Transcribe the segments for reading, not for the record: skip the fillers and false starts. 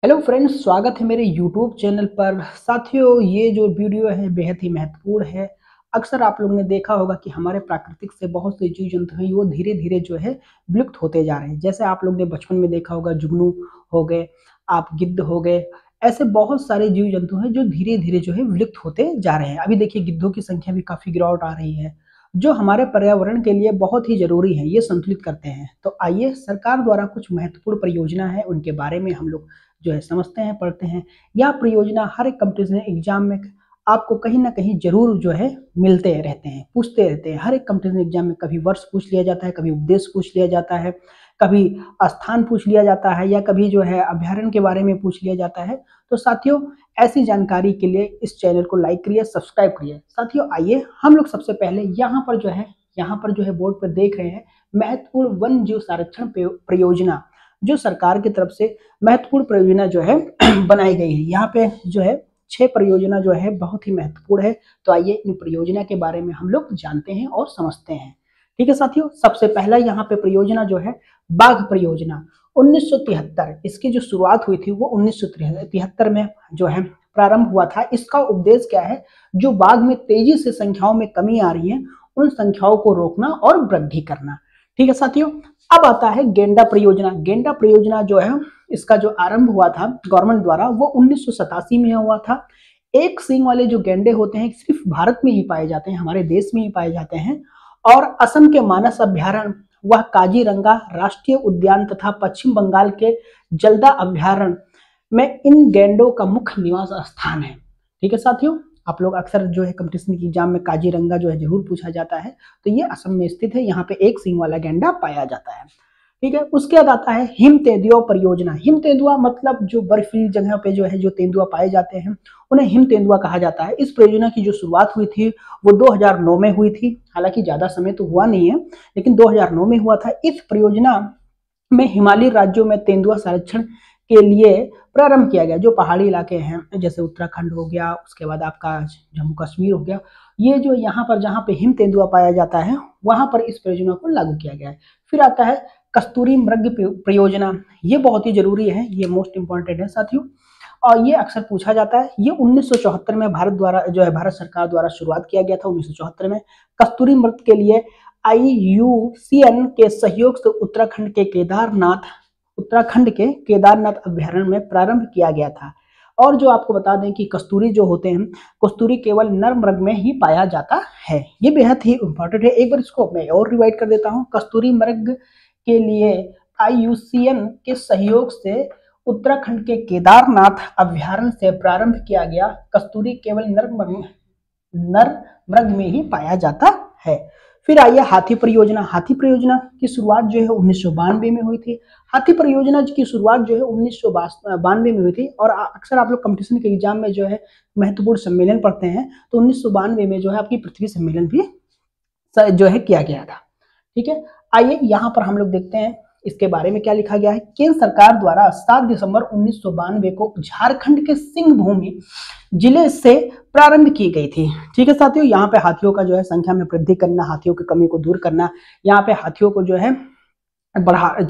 Hello friends, स्वागत है मेरे यूट्यूब चैनल पर। साथियों, ये जो वीडियो है बेहद ही महत्वपूर्ण है। अक्सर आप लोगों ने देखा होगा कि हमारे प्राकृतिक से बहुत से जीव जंतु हैं, वो धीरे धीरे जो है विलुप्त होते जा रहे हैं। जैसे आप लोग ने बचपन में देखा होगा, जुगनू हो गए, आप गिद्ध हो गए, ऐसे बहुत सारे जीव जंतु हैं जो धीरे धीरे जो है विलुप्त होते जा रहे हैं। अभी देखिए, गिद्धों की संख्या भी काफी गिरावट आ रही है, जो हमारे पर्यावरण के लिए बहुत ही जरूरी है, ये संतुलित करते हैं। तो आइए, सरकार द्वारा कुछ महत्वपूर्ण परियोजना है, उनके बारे में हम लोग जो है समझते हैं, पढ़ते हैं। यह परियोजना हर एक कॉम्पिटिशन एग्जाम में आपको कहीं ना कहीं जरूर जो है मिलते रहते हैं, पूछते रहते हैं। हर एक कॉम्पिटिशन एग्जाम में कभी वर्ष पूछ लिया जाता है, कभी उद्देश्य पूछ लिया जाता है, कभी स्थान पूछ लिया जाता है, या कभी जो है अभ्यारण्य के बारे में पूछ लिया जाता है। तो साथियों, ऐसी जानकारी के लिए इस चैनल को लाइक करिए, सब्सक्राइब करिए। साथियों, आइए हम लोग सबसे पहले यहाँ पर जो है बोर्ड पर देख रहे हैं महत्वपूर्ण वन जीव संरक्षण परियोजना, जो सरकार की तरफ से महत्वपूर्ण परियोजना जो है बनाई गई है। यहाँ पे जो है 6 परियोजना जो है बहुत ही महत्वपूर्ण है। तो आइए इन परियोजना के बारे में हम लोग जानते हैं और समझते हैं। ठीक है साथियों, सबसे पहला यहाँ पे परियोजना जो है बाघ परियोजना 1973, इसकी जो शुरुआत हुई थी वो 1973 में जो है प्रारंभ हुआ था। इसका उद्देश्य क्या है? जो बाघ में तेजी से संख्याओं में कमी आ रही है, उन संख्याओं को रोकना और वृद्धि करना। ठीक है साथियों, अब आता है गेंडा परियोजना। गेंडा परियोजना जो है, इसका जो आरंभ हुआ था गवर्नमेंट द्वारा, वो 1987 में हुआ था। एक सींग वाले जो गेंडे होते हैं सिर्फ भारत में ही पाए जाते हैं, हमारे देश में ही पाए जाते हैं। और असम के मानस अभ्यारण्य, वह काजीरंगा राष्ट्रीय उद्यान तथा पश्चिम बंगाल के जल्दा अभ्यारण्य में इन गेंडों का मुख्य निवास स्थान है। ठीक है साथियों, आप लोग अक्सर जो है कंपटीशन की एग्जाम में काजीरंगा जो है जरूर पूछा जाता है। तो ये असम में स्थित है, यहाँ पे एक सींग वाला गेंडा पाया जाता है। ठीक है, उसके बाद आता है हिम तेंदुआ परियोजना। हिम तेंदुआ मतलब जो बर्फीली जगह पे जो है जो तेंदुआ पाए जाते हैं, उन्हें हिम तेंदुआ कहा जाता है। इस परियोजना की जो शुरुआत हुई थी वो 2009 में हुई थी। हालांकि ज्यादा समय तो हुआ नहीं है, लेकिन 2009 में हुआ था। इस परियोजना में हिमालयी राज्यों में तेंदुआ संरक्षण के लिए प्रारंभ किया गया। जो पहाड़ी इलाके हैं जैसे उत्तराखंड हो गया, उसके बाद आपका जम्मू कश्मीर हो गया, ये जो यहाँ पर जहाँ पे हिम तेंदुआ पाया जाता है, वहां पर इस परियोजना को लागू किया गया है। फिर आता है कस्तूरी मृग परियोजना। ये बहुत ही जरूरी है, ये मोस्ट इंपॉर्टेंट है साथियों, और ये अक्सर पूछा जाता है। ये 1974 में भारत सरकार द्वारा शुरुआत किया गया था। 1974 में कस्तूरी मृग के लिए IUCN के सहयोग से उत्तराखंड के केदारनाथ अभ्यारण्य में प्रारंभ किया गया था। और जो आपको बता दें कि कस्तूरी जो होते हैं, कस्तूरी केवल नर मृग में ही पाया जाता है। ये बेहद ही इंपॉर्टेंट है। एक बार इसको मैं और रिवाइड कर देता हूँ। कस्तूरी मृग के लिए IUCN के सहयोग से उत्तराखंड के केदारनाथ अभ्यारण्य से प्रारंभ किया गया। कस्तूरी केवल नर मृग में ही पाया जाता है। फिर आइए हाथी परियोजना। हाथी परियोजना की शुरुआत जो है 1992 में हुई थी। हाथी परियोजना की शुरुआत जो है 1992 में हुई थी। और अक्सर आप लोग कंपटीशन के एग्जाम में जो है महत्वपूर्ण सम्मेलन पढ़ते हैं, तो 1992 में जो है आपकी पृथ्वी सम्मेलन भी जो है किया गया था। ठीक है, आइए यहाँ पर हम लोग देखते हैं इसके बारे में क्या लिखा गया है। केंद्र सरकार द्वारा 7 दिसंबर 1992 को झारखंड के सिंहभूमि जिले से प्रारंभ की गई थी। ठीक है साथियों, यहाँ पे हाथियों का जो है संख्या में वृद्धि करना, हाथियों की कमी को दूर करना, यहाँ पे हाथियों को जो है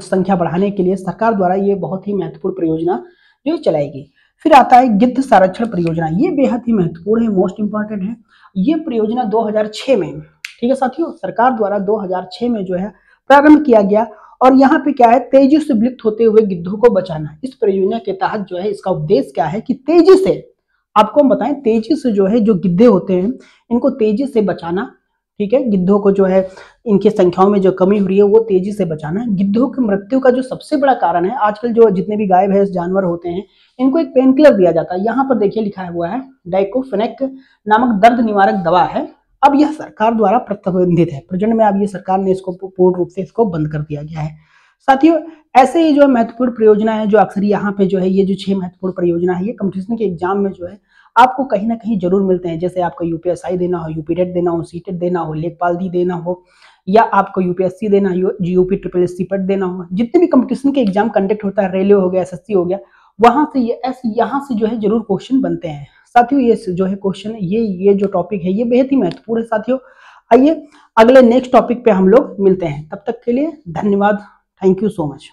संख्या बढ़ाने के लिए सरकार द्वारा ये बहुत ही महत्वपूर्ण परियोजना जो चलाई गई। फिर आता है गिद्ध संरक्षण परियोजना। ये बेहद ही महत्वपूर्ण है, मोस्ट इंपॉर्टेंट है। ये परियोजना 2006 में, ठीक है साथियों, सरकार द्वारा 2006 में जो है प्रारंभ किया गया। और यहाँ पे क्या है, तेजी से विलुप्त होते हुए गिद्धों को बचाना। इस परियोजना के तहत जो है इसका उद्देश्य क्या है कि तेजी से, आपको हम बताएं, तेजी से जो है जो गिद्धे होते हैं इनको तेजी से बचाना। ठीक है, गिद्धों को जो है इनकी संख्याओं में जो कमी हो रही है वो तेजी से बचाना। गिद्धों की मृत्यु का जो सबसे बड़ा कारण है, आजकल जो जितने भी गाय भैंस जानवर होते हैं इनको एक पेन किलर दिया जाता है। यहाँ पर देखिए लिखा हुआ है डाइक्लोफेनेक नामक दर्द निवारक दवा है। अब यह सरकार द्वारा प्रतिबंधित है। प्रेजेंट में अब ये सरकार ने इसको पूर्ण रूप से इसको बंद कर दिया गया है। साथियों, ऐसे ही जो महत्वपूर्ण परियोजना है, जो अक्सर यहाँ पे जो है ये जो 6 महत्वपूर्ण परियोजना है, ये कंपटीशन के एग्जाम में जो है आपको कहीं ना कहीं जरूर मिलते हैं। जैसे आपका UPSI देना हो, यूपीटेट देना हो, सीटेट देना हो, लेखपाल दी देना हो, या आपको UPSC देना हो, GUP SSC पेट देना हो, जितने भी कंपटीशन के एग्जाम कंडक्ट होता है, रेलवे हो गया, SSC हो गया, वहां से यहाँ से जो है जरूर क्वेश्चन बनते हैं साथियों। ये जो है क्वेश्चन, ये जो टॉपिक है ये बेहद ही महत्वपूर्ण है साथियों। आइए अगले नेक्स्ट टॉपिक पे हम लोग मिलते हैं, तब तक के लिए धन्यवाद। Thank you so much.